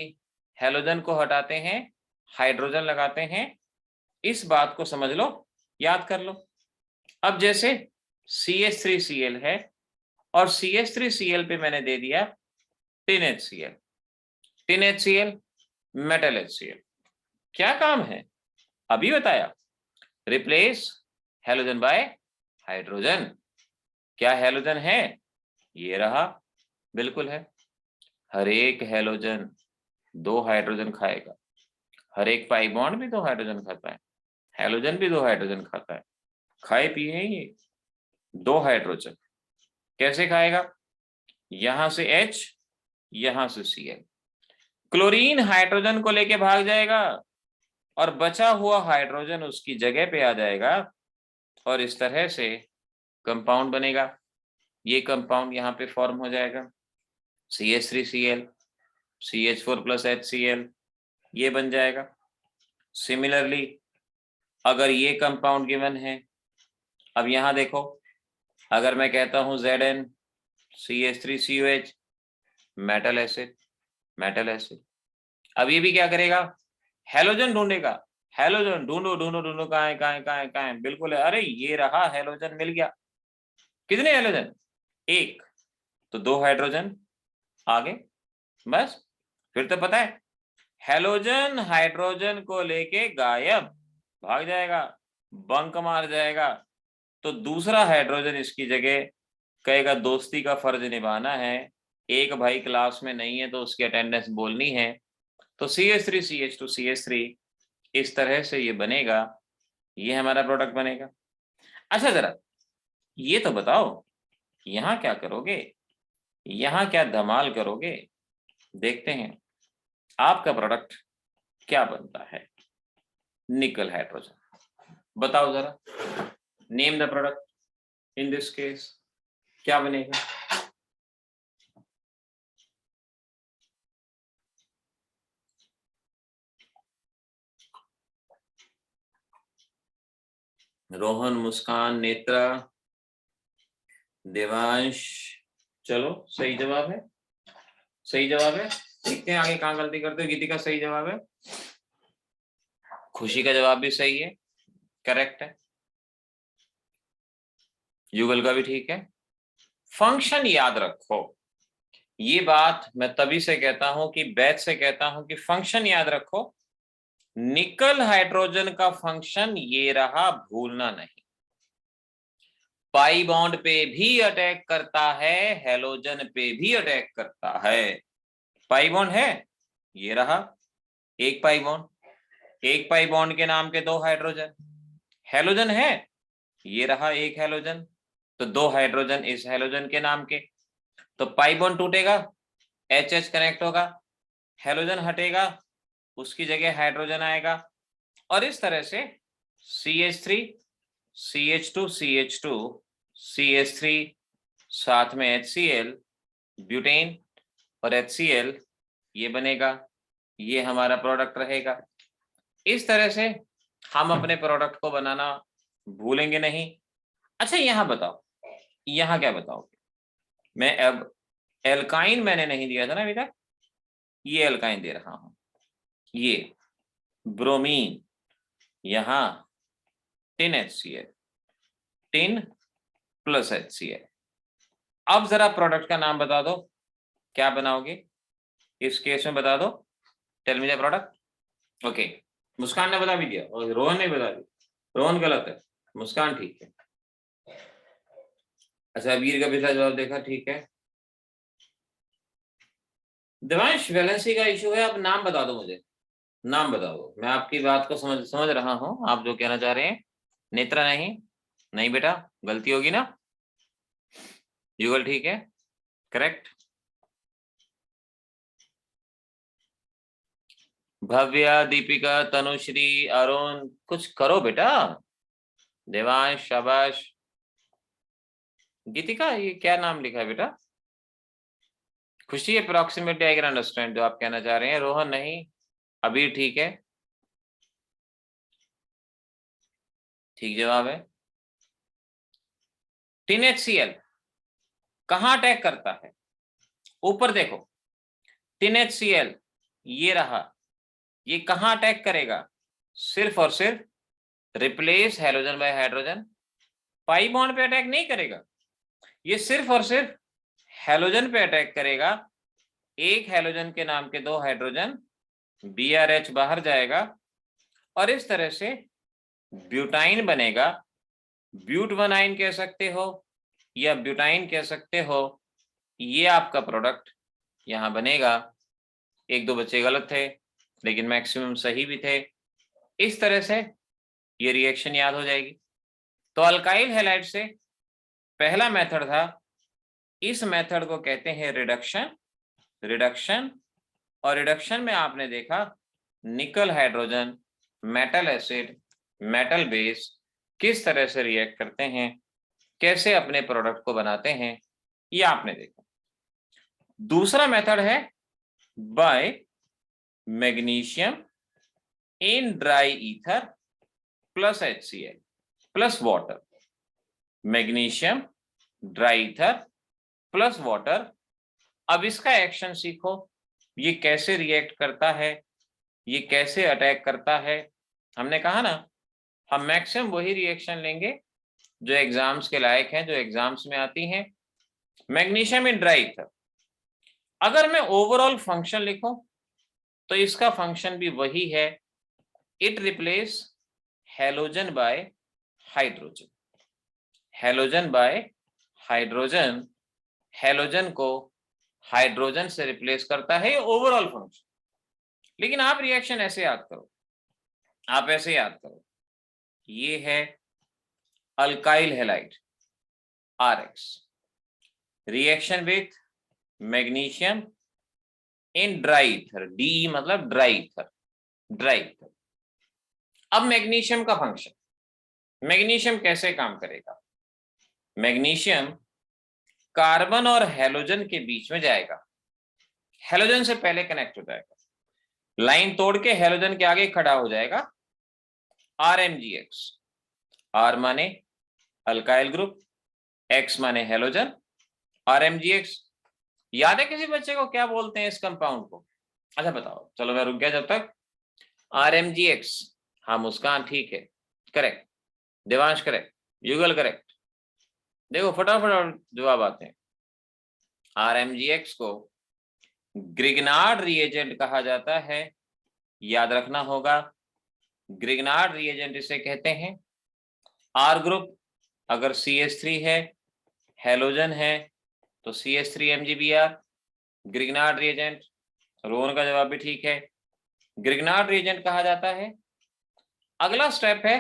हैलोजन को हटाते हैं, हाइड्रोजन लगाते हैं। इस बात को समझ लो, याद कर लो। अब जैसे CH3Cl है और CH3Cl पे मैंने दे दिया tin HCl, tin HCl metal HCl। क्या काम है अभी बताया, रिप्लेस हैलोजन बाय हाइड्रोजन। क्या हैलोजन है, ये रहा, बिल्कुल है। हर एक हैलोजन 2 हाइड्रोजन खाएगा, हर एक पाई बॉन्ड भी 2 हाइड्रोजन खाता है, हैलोजन भी 2 हाइड्रोजन खाता है। खाए पिए ये 2 हाइड्रोजन। कैसे खाएगा, यहां से H, यहां से Cl। क्लोरीन हाइड्रोजन को लेके भाग जाएगा और बचा हुआ हाइड्रोजन उसकी जगह पे आ जाएगा और इस तरह से कंपाउंड बनेगा। ये कंपाउंड यहाँ पे फॉर्म हो जाएगा, CH3Cl, CH4 + HCl, ये बन जाएगा। सिमिलरली अगर ये कंपाउंड गिवन है, अब यहाँ देखो, अगर मैं कहता हूं Zn CH3COH, metal acid, metal acid. अब ये भी क्या करेगा, हैलोजन ढूंढेगा। हैलोजन ढूंढो ढूंढो ढूंढो, कहाँ है कहाँ है कहाँ है कहाँ है, बिल्कुल है, अरे ये रहा हैलोजन, मिल गया। कितने हैलोजन, 1, तो 2 हाइड्रोजन आगे, बस। फिर तो पता है, हैलोजन हाइड्रोजन को लेके गायब, भाग जाएगा, बंक मार जाएगा। तो दूसरा हाइड्रोजन इसकी जगह कहेगा दोस्ती का फर्ज निभाना है, एक भाई क्लास में नहीं है तो उसकी अटेंडेंस बोलनी है। तो CH3CH2CH3 इस तरह से ये बनेगा, ये हमारा प्रोडक्ट बनेगा। अच्छा जरा ये तो बताओ, यहां क्या करोगे, यहां क्या धमाल करोगे, देखते हैं आपका प्रोडक्ट क्या बनता है। निकल हाइड्रोजन, बताओ जरा, name the product in this case, क्या बनेगा। रोहन, मुस्कान, नेत्रा, देवांश, चलो सही जवाब है, सही जवाब है। देखते हैं आगे कहाँ गलती करते हो। गीतिका सही जवाब है, खुशी का जवाब भी सही है, करेक्ट है, युगल का भी ठीक है। फंक्शन याद रखो, ये बात मैं तभी से कहता हूं कि बैच से कहता हूं कि फंक्शन याद रखो। निकल हाइड्रोजन का फंक्शन ये रहा, भूलना नहीं। पाई बॉन्ड पे भी अटैक करता है, हैलोजन पे भी अटैक करता है। पाई बॉन्ड है, ये रहा एक पाई बॉन्ड, एक पाई बॉन्ड के नाम के 2 हाइड्रोजन। हैलोजन है, ये रहा एक हैलोजन, तो 2 हाइड्रोजन इस हैलोजन के नाम के। तो पाई बॉन्ड टूटेगा, HH कनेक्ट होगा, हैलोजन हटेगा, उसकी जगह हाइड्रोजन आएगा और इस तरह से CH3 CH2 CH2 CH3 साथ में HCl, ब्यूटेन और HCl, ये बनेगा, ये हमारा प्रोडक्ट रहेगा। इस तरह से हम अपने प्रोडक्ट को बनाना भूलेंगे नहीं। अच्छा यहां बताओ, यहां क्या बताओगे, मैं अब एल्काइन मैंने नहीं दिया था ना अभी तक, ये एल्काइन दे रहा हूं, ये ब्रोमीन, यहां टिन HCl, टिन + HCl। अब जरा प्रोडक्ट का नाम बता दो, क्या बनाओगे इस केस में, बता दो, tell me the product. Okay, Muskan ने बता भी दिया और रोहन ने बता दिया, रोहन गलत है, मुस्कान ठीक है। अच्छा वीर का पिछला जवाब देखा, ठीक है। देवांश वैलेंसी का इशू है, आप नाम बता दो मुझे, नाम बता दो, मैं आपकी बात को समझ रहा हूं, आप जो कहना चाह रहे हैं। नेत्रा नहीं, नहीं बेटा गलती होगी ना, युगल ठीक है, करेक्ट। भव्या, दीपिका, तनुश्री, अरुण, कुछ करो बेटा। देवांश शाबाश। गीतिका ये क्या नाम लिखा है बेटा, खुशी अप्रोक्सीमेटली आई कैन अंडरस्टैंड जो आप कहना चाह रहे हैं। रोहन नहीं, अभी ठीक है, ठीक जवाब है। टिन HCl कहां अटैक करता है? ऊपर देखो, टिन HCl ये रहा, ये कहां अटैक करेगा? सिर्फ और सिर्फ replace halogen by hydrogen, pi bond पे अटैक नहीं करेगा। ये सिर्फ और सिर्फ हैलोजन पे अटैक करेगा। एक हैलोजन के नाम के दो हाइड्रोजन, BRH बाहर जाएगा और इस तरह से ब्यूटाइन बनेगा। ब्यूटवनाइन कह सकते हो या ब्यूटाइन कह सकते हो। ये आपका प्रोडक्ट यहां बनेगा। एक दो बच्चे गलत थे लेकिन मैक्सिमम सही भी थे। इस तरह से ये रिएक्शन याद हो जाएगी। तो अल्काइल हैलाइड से पहला मेथड था, इस मेथड को कहते हैं रिडक्शन। और रिडक्शन में आपने देखा निकल hydrogen, metal acid, metal base किस तरह से रिएक्ट करते हैं, कैसे अपने प्रोडक्ट को बनाते हैं, ये आपने देखा। दूसरा मेथड है by magnesium in dry ether plus HCl plus water. Magnesium, dry ether plus water. अब इसका एक्शन सीखो, ये कैसे रिएक्ट करता है, ये कैसे अटैक करता है। हमने कहा ना, हम मैक्सिमम वही रिएक्शन लेंगे जो एग्जाम्स के लायक हैं, जो एग्जाम्स में आती हैं। मैग्नीशियम इन ड्राई ईथर, अगर मैं ओवरऑल फंक्शन लिखूं तो इसका फंक्शन भी वही है, it replace halogen by hydrogen. Halogen by hydrogen, halogen को हाइड्रोजन से रिप्लेस करता है, ये ओवरऑल फंक्शन। लेकिन आप रिएक्शन ऐसे याद करो, आप ऐसे याद करो, ये है alkyl halide RX reaction with magnesium in dry ether, DE मतलब ड्राई ईथर, ड्राई ईथर। अब मैग्नीशियम का फंक्शन, मैग्नीशियम कैसे काम करेगा? मैग्नीशियम कार्बन और हैलोजन के बीच में जाएगा, हैलोजन से पहले कनेक्ट हो जाएगा, लाइन तोड़ के हैलोजन के आगे खड़ा हो जाएगा। RMGX, R माने अल्काइल ग्रुप, X माने हैलोजन, RMGX। याद है किसी बच्चे को क्या बोलते हैं इस कंपाउंड को? अच्छा बताओ, चलो मैं रुक गया जब तक। RMGX, हाँ मुस्कान ठीक है, करेक्ट। देवांश करेक्ट, युगल करेक्ट। देखो फटाफट जवाब आते हैं। RMGX को ग्रिग्नार्ड रिएजेंट कहा जाता है, याद रखना होगा। ग्रिग्नार्ड रिएजेंट इसे कहते हैं। R ग्रुप अगर CH3 है, हैलोजन है, तो CH3MgBr ग्रिग्नार्ड रिएजेंट। रोहन का जवाब भी ठीक है, ग्रिग्नार्ड रिएजेंट कहा जाता है। अगला स्टेप है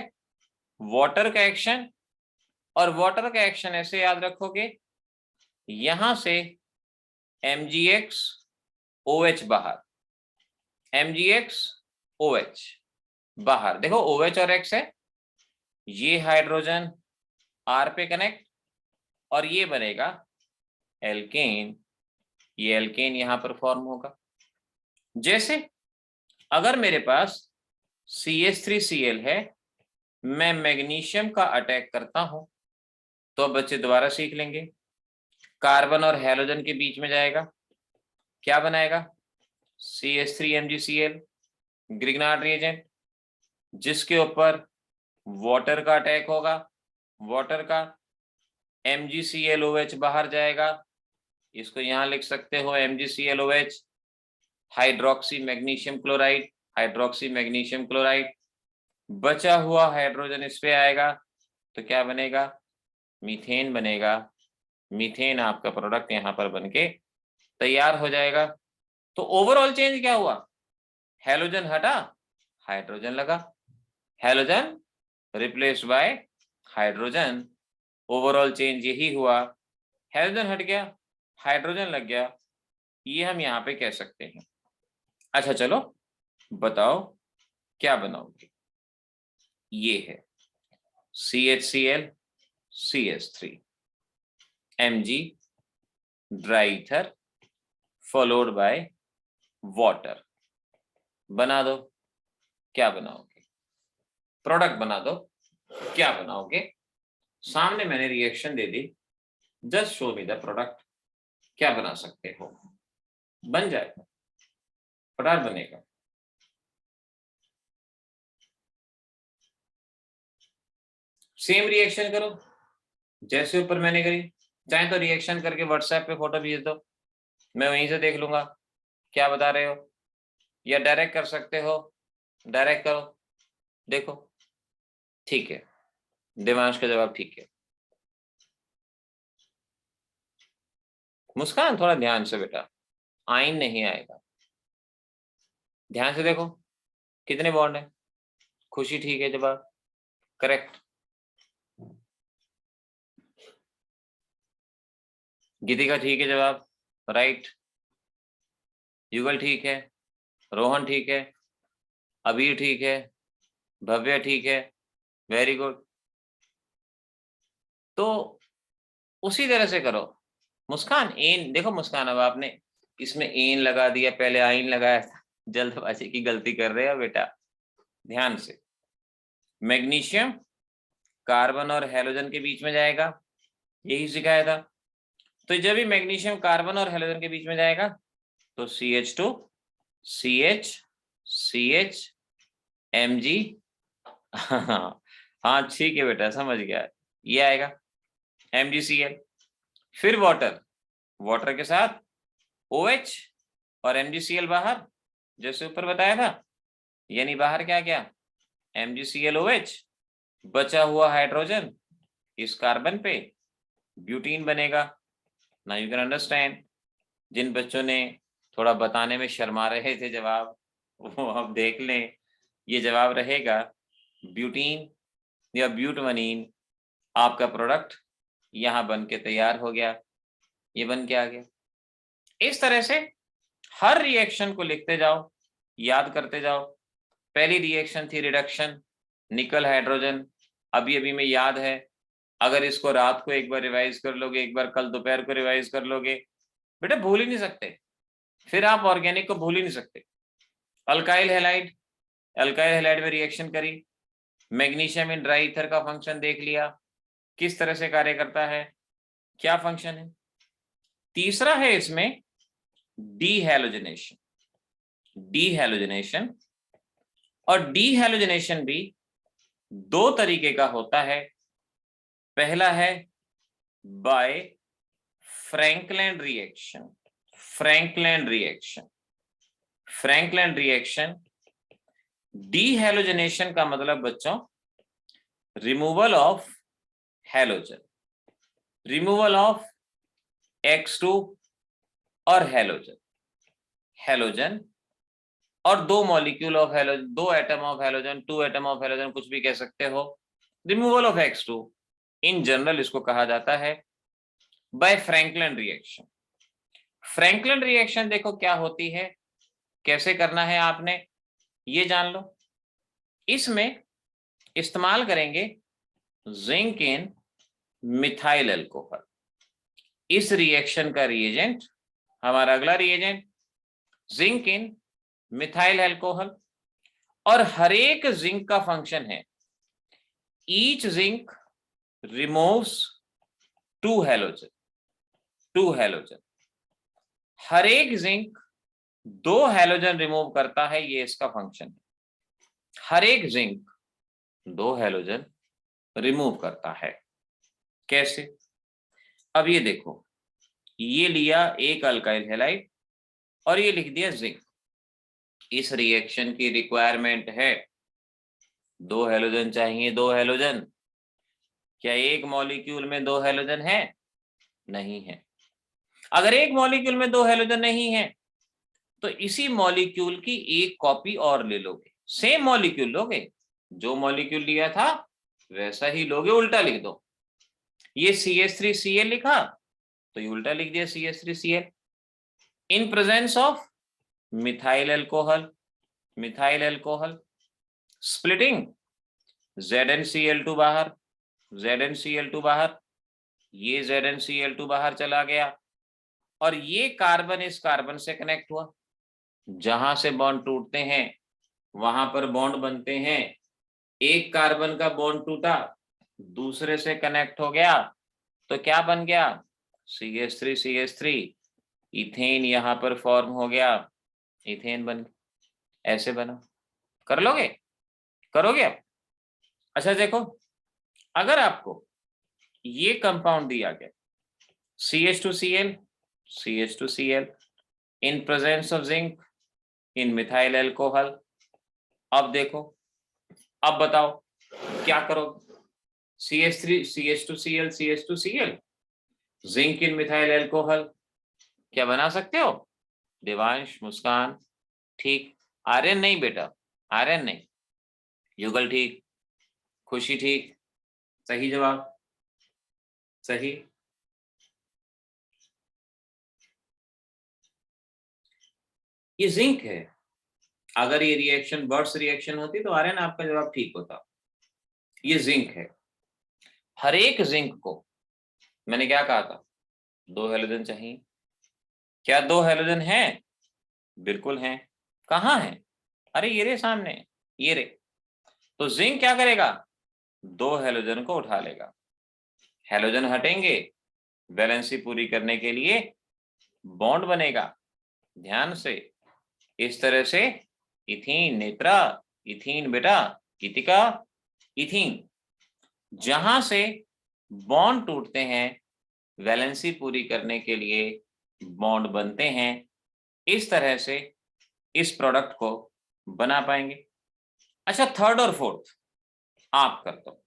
वाटर का एक्शन, और वाटर का एक्शन ऐसे याद रखोगे, यहां से MgX OH बाहर, MgX OH बाहर। देखो OH और X है, ये हाइड्रोजन R पे कनेक्ट और ये बनेगा एल्केन। ये एल्केन यहां पर फॉर्म होगा। जैसे अगर मेरे पास CH3Cl है, मैं मैग्नीशियम का अटैक करता हूं, तो अब बच्चे दोबारा सीख लेंगे। कार्बन और हैलोजन के बीच में जाएगा, क्या बनाएगा? CH3MgCl ग्रिग्नार्ड रिएजेंट, जिसके ऊपर वाटर का अटैक होगा, वाटर का MgClOH बाहर जाएगा। इसको यहां लिख सकते हो MgClOH, hydroxy magnesium chloride, hydroxy magnesium chloride. बचा हुआ हाइड्रोजन इस पे आएगा तो क्या बनेगा? मीथेन बनेगा। मीथेन आपका प्रोडक्ट यहां पर बनके तैयार हो जाएगा। तो ओवरऑल चेंज क्या हुआ? हैलोजन हटा, हाइड्रोजन लगा, halogen replaced by hydrogen. Overall change यही हुआ, हैलोजन हट गया, हाइड्रोजन लग गया। ये हम यहाँ पे कह सकते हैं। अच्छा चलो बताओ क्या बनाओगे? ये है CHCl CH3 Mg dry ether followed by water. बना दो, क्या बनाओगे? प्रोडक्ट बना दो। क्या बनाओगे? सामने मैंने reaction they the, just show me the product. क्या बना सकते हो? बन जाएगा, फटाफट बनेगा। सेम रिएक्शन करो जैसे ऊपर मैंने करी। चाहे तो रिएक्शन करके व्हाट्सएप पे फोटो भेज दो, मैं वहीं से देख लूंगा क्या बता रहे हो, या डायरेक्ट कर सकते हो, डायरेक्ट करो, देखो। ठीक है, देवांश का जवाब ठीक है। मुस्कान थोड़ा ध्यान से बेटा, आइन नहीं आएगा, ध्यान से देखो कितने बॉन्ड है। खुशी ठीक है, जवाब करेक्ट। गीतिका ठीक है, जवाब राइट। युगल ठीक है, रोहन ठीक है, अबीर ठीक है, भव्य ठीक है, वेरी गुड। तो उसी तरह से करो। मुस्कान एन देखो, मुस्कान अब आपने इसमें एन लगा दिया, पहले आइन लगाया था, जल्दबाजी की गलती कर रहे हो बेटा, ध्यान से। मैग्नीशियम कार्बन और हैलोजन के बीच में जाएगा, यही सिखाया था। तो जब भी मैग्नीशियम कार्बन और हैलोजन के बीच में जाएगा तो CH2 CH CH Mg हाँ ठीक है बेटा, समझ गया, ये आएगा MgCl। फिर वाटर, वाटर के साथ OH और MgCl बाहर, जैसे ऊपर बताया था, यानी बाहर क्या क्या, MgClOH, बचा हुआ हाइड्रोजन इस कार्बन पे ब्यूटीन बनेगा। Now you can understand. जिन बच्चों ने थोड़ा बताने में शर्मा रहे थे जवाब, वो अब देख लें, ये जवाब रहेगा ब्यूटीन या ब्यूटमनीन। आपका प्रोडक्ट यहाँ बन के तैयार हो गया, ये बन के आ गया। इस तरह से हर रिएक्शन को लिखते जाओ, याद करते जाओ। पहली रिएक्शन थी रिडक्शन, निकल हाइड्रोजन, अभी अभी में याद है। अगर इसको रात को एक बार रिवाइज कर लोगे, एक बार कल दोपहर को रिवाइज कर लोगे, बेटा भूल ही नहीं सकते, फिर आप ऑर्गेनिक को भूल ही नहीं सकते। अल्काइल हैलाइड, अल्काइल हैलाइड में रिएक्शन करी, मैग्नीशियम इन ड्राई ईथर का फंक्शन देख लिया, किस तरह से कार्य करता है, क्या फंक्शन है। तीसरा है इसमें डीहैलोजिनेशन, डीहैलोजिनेशन, और डीहैलोजिनेशन भी दो तरीके का होता है। पहला है by Frankland reaction, Frankland reaction, Frankland reaction. Dehalogenation का मतलब बच्चों removal of halogen, removal of X2 और हैलोजन, हैलोजन और दो मॉलिक्यूल ऑफ हैलोजन, दो atom of halogen, two atom of halogen, कुछ भी कह सकते हो। Removal of X2 in general इसको कहा जाता है by Frankland reaction. Frankland reaction देखो क्या होती है, कैसे करना है आपने ये जान लो। इसमें इस्तेमाल करेंगे जिंक इन मिथाइल अल्कोहल। इस रिएक्शन का रिएजेंट, हमारा अगला reagent zinc in methyl alcohol, और हर एक जिंक का फंक्शन है each zinc removes two halogen, two halogen. हर एक जिंक दो हैलोजन रिमूव करता है, ये इसका फंक्शन है। हर एक जिंक दो हैलोजन रिमूव करता है। कैसे? अब ये देखो, ये लिया एक अल्काइल हैलाइड और ये लिख दिया जिंक। इस रिएक्शन की रिक्वायरमेंट है दो हैलोजन चाहिए, दो हैलोजन। क्या एक मॉलिक्यूल में दो हैलोजन है? नहीं है। अगर एक मॉलिक्यूल में दो हैलोजन नहीं है तो इसी मॉलिक्यूल की एक कॉपी और ले लोगे, सेम मॉलिक्यूल लोगे, जो मॉलिक्यूल लिया था वैसा ही लोगे, उल्टा लिख दो। ये CH3Cl लिखा तो ये उल्टा लिख दिया CH3Cl। In presence of methyl alcohol, methyl alcohol, splitting ZnCl2 बाहर, ZnCl2 बाहर, ये ZnCl2 बाहर चला गया और ये कार्बन इस कार्बन से कनेक्ट हुआ। जहां से बॉन्ड टूटते हैं वहां पर बॉन्ड बनते हैं एक कार्बन का बॉन्ड टूटा, दूसरे से कनेक्ट हो गया, तो क्या बन गया? CH3 CH3, इथेन यहां पर फॉर्म हो गया, इथेन बन, ऐसे बना। कर लोगे? करोगे आप? अच्छा देखो, अगर आपको ये कंपाउंड दिया गया CH2Cl CH2Cl in presence of zinc in methyl alcohol, अब देखो, अब बताओ क्या करोगे? CH3 CH2Cl CH2Cl zinc in methyl alcohol, क्या बना सकते हो? देवांश, मुस्कान, ठीक। आर्यन नहीं बेटा, आर्यन नहीं। युगल ठीक, खुशी ठीक, सही जवाब, सही। ये जिंक है, अगर ये रिएक्शन बर्ड्स रिएक्शन होती तो आर्यन आपका जवाब ठीक होता। ये जिंक है। हर एक जिंक को मैंने क्या कहा था? 2 हैलोजन चाहिए। क्या 2 हैलोजन है? बिल्कुल है। कहाँ है? अरे ये रे सामने, ये रे। तो जिंक क्या करेगा? 2 हैलोजन को उठा लेगा, हैलोजन हटेंगे, वैलेंसी पूरी करने के लिए बॉन्ड बनेगा। ध्यान से, इस तरह से इथीन, नेत्रा, इथीन बेटा, गीतिका, इथीन, जहां से बॉन्ड टूटते हैं, वैलेंसी पूरी करने के लिए बॉन्ड बनते हैं, इस तरह से इस प्रोडक्ट को बना पाएंगे। अच्छा, थर्ड और फोर्थ आप कर दो।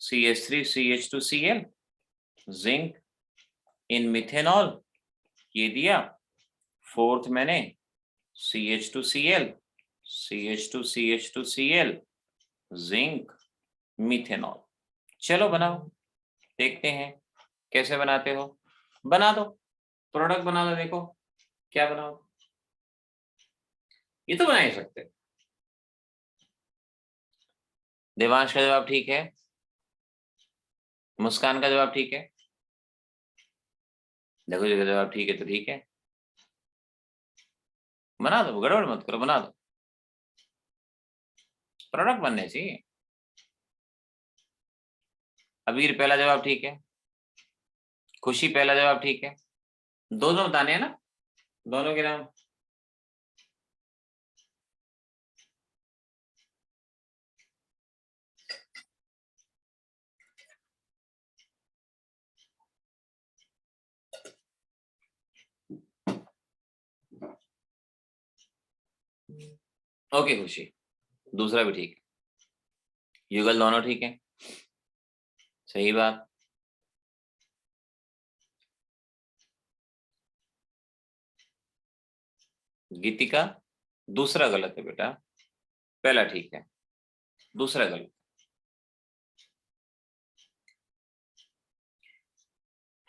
CH3 CH2Cl zinc in methanol, ये दिया। फोर्थ मैंने CH2Cl CH2CH2Cl जिंक मिथेनॉल। चलो बनाओ, देखते हैं कैसे बनाते हो। बना दो, प्रोडक्ट बना दो, देखो क्या बनाओ। ये तो बना ही सकते। देवांश का जवाब ठीक है, मुस्कान का जवाब ठीक है, देखो जी का जवाब ठीक है तो ठीक है, बना दो, गड़बड़ मत करो, बना दो, प्रोडक्ट बनने चाहिए। अबीर पहला जवाब ठीक है, खुशी पहला जवाब ठीक है, दोनों बताने हैं ना, दोनों के नाम। ओके खुशी, दूसरा भी ठीक है, युगल दोनों ठीक है, सही बात। गीतिका दूसरा गलत है बेटा, पहला ठीक है, दूसरा गलत।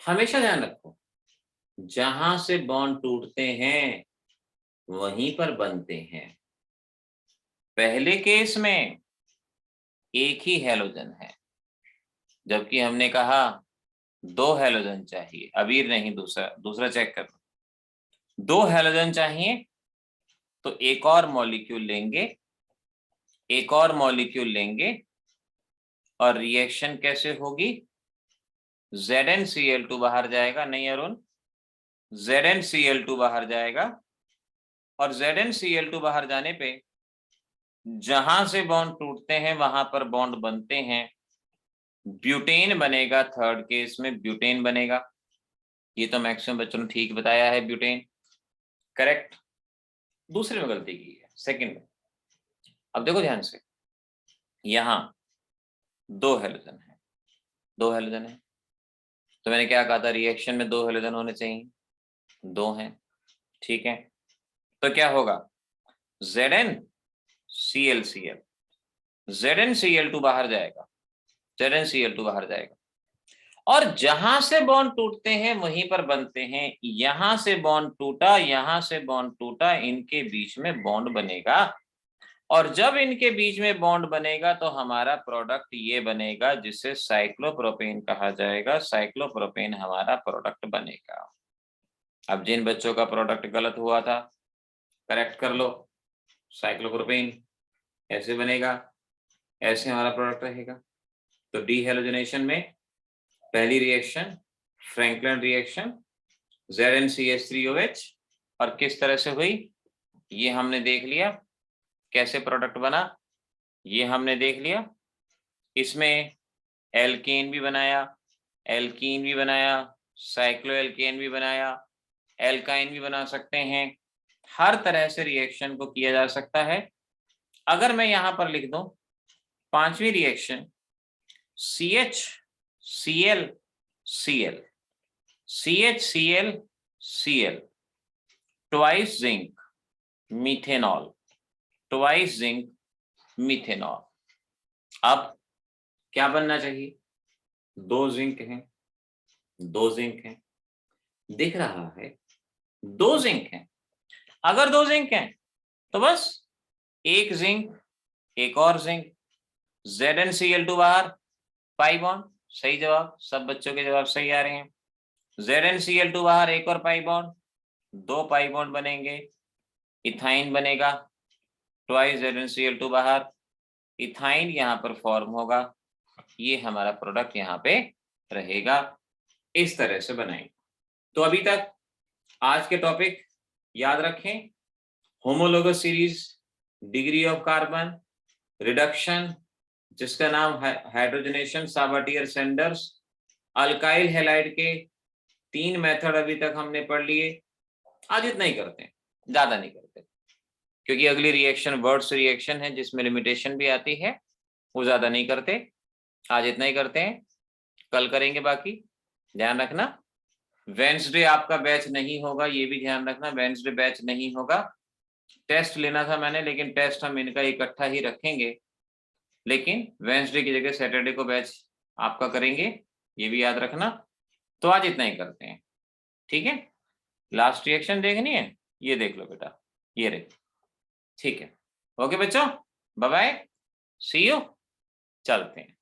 हमेशा ध्यान रखो, जहां से बॉन्ड टूटते हैं वहीं पर बनते हैं। पहले केस में एक ही हैलोजन है, जबकि हमने कहा 2 हैलोजन चाहिए। अबीर नहीं, दूसरा दूसरा चेक कर लो। 2 हैलोजन चाहिए तो एक और मॉलिक्यूल लेंगे, एक और मॉलिक्यूल लेंगे, और रिएक्शन कैसे होगी? ZnCl2 बाहर जाएगा, नहीं अरुण, ZnCl2 बाहर जाएगा, और ZnCl2 बाहर जाने पे जहां से बॉन्ड टूटते हैं वहां पर बॉन्ड बनते हैं, ब्यूटेन बनेगा। थर्ड केस में ब्यूटेन बनेगा। ये तो मैक्सिमम बच्चों ने ठीक बताया है, ब्यूटेन करेक्ट। दूसरे में गलती की है, सेकंड में। अब देखो ध्यान से, यहां 2 हैलोजन है, 2 हैलोजन है, तो मैंने क्या कहा था? रिएक्शन में 2 हैलोजन होने चाहिए, 2 हैं, ठीक है। तो क्या होगा? ZnClCl, ZnCl2 बाहर जाएगा, ZnCl2 बाहर जाएगा, और जहां से बॉन्ड टूटते हैं वहीं पर बनते हैं। यहां से बॉन्ड टूटा, यहां से बॉन्ड टूटा, इनके बीच में बॉन्ड बनेगा, और जब इनके बीच में बॉन्ड बनेगा तो हमारा प्रोडक्ट ये बनेगा, जिसे साइक्लोप्रोपेन कहा जाएगा। साइक्लोप्रोपेन हमारा प्रोडक्ट बनेगा। अब जिन बच्चों का प्रोडक्ट गलत हुआ था, करेक्ट कर लो। साइक्लोप्रोपेन ऐसे बनेगा, ऐसे हमारा प्रोडक्ट रहेगा। तो डीहेलोजनेशन में पहली रिएक्शन फ्रैंकलिन रिएक्शन ZnCH3OH, और किस तरह से हुई ये हमने देख लिया, कैसे प्रोडक्ट बना ये हमने देख लिया। इसमें एल्केन भी बनाया, एल्कीन भी बनाया, साइक्लोएल्केन भी बनाया, एल्काइन भी बना सकते हैं। हर तरह से रिएक्शन को किया जा सकता है। अगर मैं यहां पर लिख दूं पांचवी reaction CHCl Cl, CHCl Cl, twice zinc methanol, twice zinc methanol. अब क्या बनना चाहिए? दो जिंक हैं, दो जिंक हैं, दिख रहा है दो जिंक हैं। अगर दो जिंक हैं तो बस एक जिंक एक और जिंक, ZnCl2 बाहर, पाई बॉन्ड। सही जवाब, सब बच्चों के जवाब सही आ रहे हैं। ZnCl2 बाहर, एक और पाई बॉन्ड, दो पाई बॉन्ड बनेंगे, इथाइन बनेगा। ट्वाइस ZnCl2 बाहर, इथाइन यहाँ पर फॉर्म होगा। ये हमारा प्रोडक्ट यहाँ पे रहेगा। इस तरह से बनाएंगे। तो अभी तक आज के टॉपिक याद रखें, homologous series, degree of carbon, reduction जिसका नाम हाइड्रोजनेशन साबाटियर सेंडर्स, अल्काइल हैलाइड के 3 मेथड अभी तक हमने पढ़ लिए। आज इतना ही करते हैं, ज्यादा नहीं करते, क्योंकि अगली रिएक्शन वर्ड्स रिएक्शन है जिसमें लिमिटेशन भी आती है, वो ज्यादा नहीं करते। आज इतना ही करते हैं, कल करेंगे बाकी। ध्यान रखना वेडनेसडे आपका बैच नहीं होगा, ये भी ध्यान रखना, वेडनेसडे बैच नहीं होगा। टेस्ट लेना था मैंने, लेकिन टेस्ट हम इनका इकट्ठा ही रखेंगे, लेकिन वेडनेसडे की जगह सैटरडे को बैच आपका करेंगे, ये भी याद रखना। तो आज इतना ही करते हैं, ठीक है। लास्ट रिएक्शन देखनी है, ये देख लो बेटा, ये रही, ठीक है। ओके बच्चों, बाय बाय, सी यू, चलते हैं।